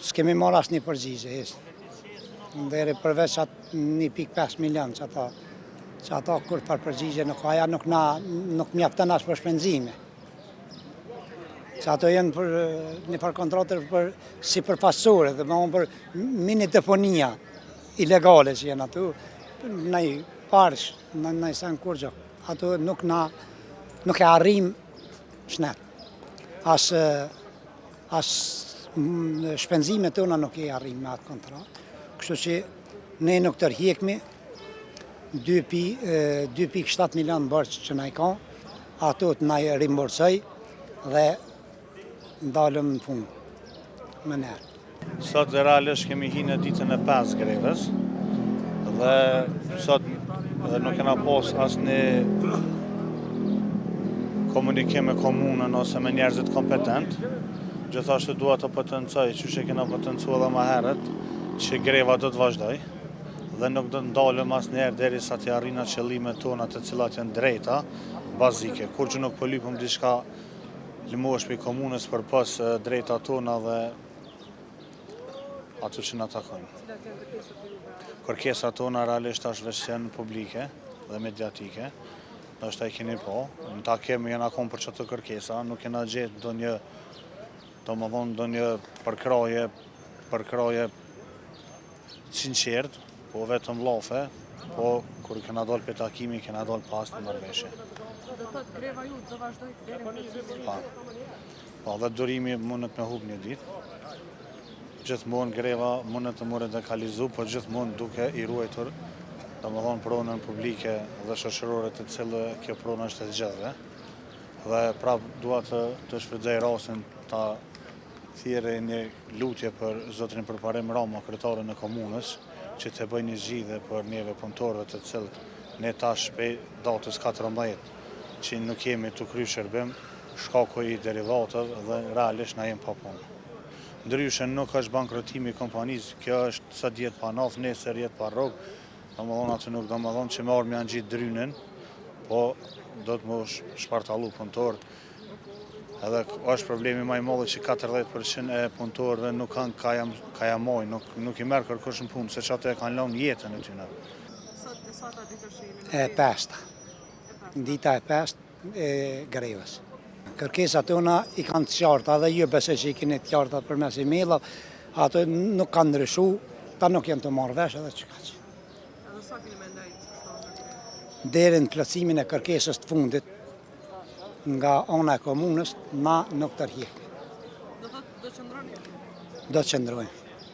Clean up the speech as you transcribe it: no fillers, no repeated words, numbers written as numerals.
s'kemi marrë asnjë përgjigje. Deri përveç atë 1.5 milion që ata kur për përgjigje nuk aja nuk mjafton as për shpenzime. Që ato janë për një par kontratër si për pasore, dhe më për mini deponia ilegale që janë ato, në parsh, në sen kurgjo, ato nuk e arrim shnet. As shpenzime tona nuk e arrim me atë kontrat. Kështu që ne nuk tërhiqmi 2.7 milion bërç që na i ka, ato të na i rimbursoj dhe ndalëm në punë më nërë. Sot realisht kemi hinë ditën e 5 greves dhe sot nuk kena pas asnjë komunikim me komunën ose me njerëzit kompetent. Gjithashtu dua të potencoj, që që kena potencuar edhe më herët, që greva do të vazhdoj dhe nuk do të ndalëm asnjëherë derisa të arrijna qëllimet tona të cilat janë drejta, bazike. Kur që nuk po lypëm diçka lëmohesh për komunës për pas drejta tona dhe ato që na takojnë. Kërkesat tona realisht është veçën publike dhe mediatike. Ndoshta e keni po, në ta kemi janë akon për çdo kërkesa, nuk kena gjetë ndonjë përkraje sinqert, po vetëm llafe, po kur kena dalë për takimi, kena dalë pas në marrëveshje. Do të thotë greva ju do vazhdoj deri Po, dhe durimi mundet me hub një ditë. Gjithmonë greva mundet të more dekalizu, po gjithmonë duke i ruajtur domethënë pronën publike dhe shoqërore të cilë kjo pronë është e gjithëve. Dhe prap dua të shfrytëzoj rastin ta thirrë një lutje për zotrin Përparim Rama, kryetarin e komunës, që të bëjë një zgjidhje për neve punëtorëve të cilët ne tash prej datës 14 që nuk jemi të kryer shërbim, shkaku i derivatëve dhe realisht na jemi pa punë. Ndryshe nuk është bankrotimi i kompanisë, kjo është sa diet pa naf, nesër jetë pa rrugë. Domethënë atë nuk domethënë që marrë me janë gjitë drynin, po do të më shpartallu punëtorët. Edhe është problemi më i madh që 40% e punëtorëve nuk kanë kajamoj, nuk i merr kërkush në punë, se ato e kanë lënë jetën e tyre. Sot ditë është E 5. Dita e 5 e grevës. Kërkesat tona i kanë të qarta dhe ju besoj që i keni të qarta përmes emailave, ato nuk kanë ndryshu, ta nuk janë të marrë vesh edhe çka. Edhe sa keni mendoj Deri në plotësimin e kërkesës të fundit nga ana e komunës, na nuk tërhiqemi. do thotë do qëndroni? Do të qëndrojmë.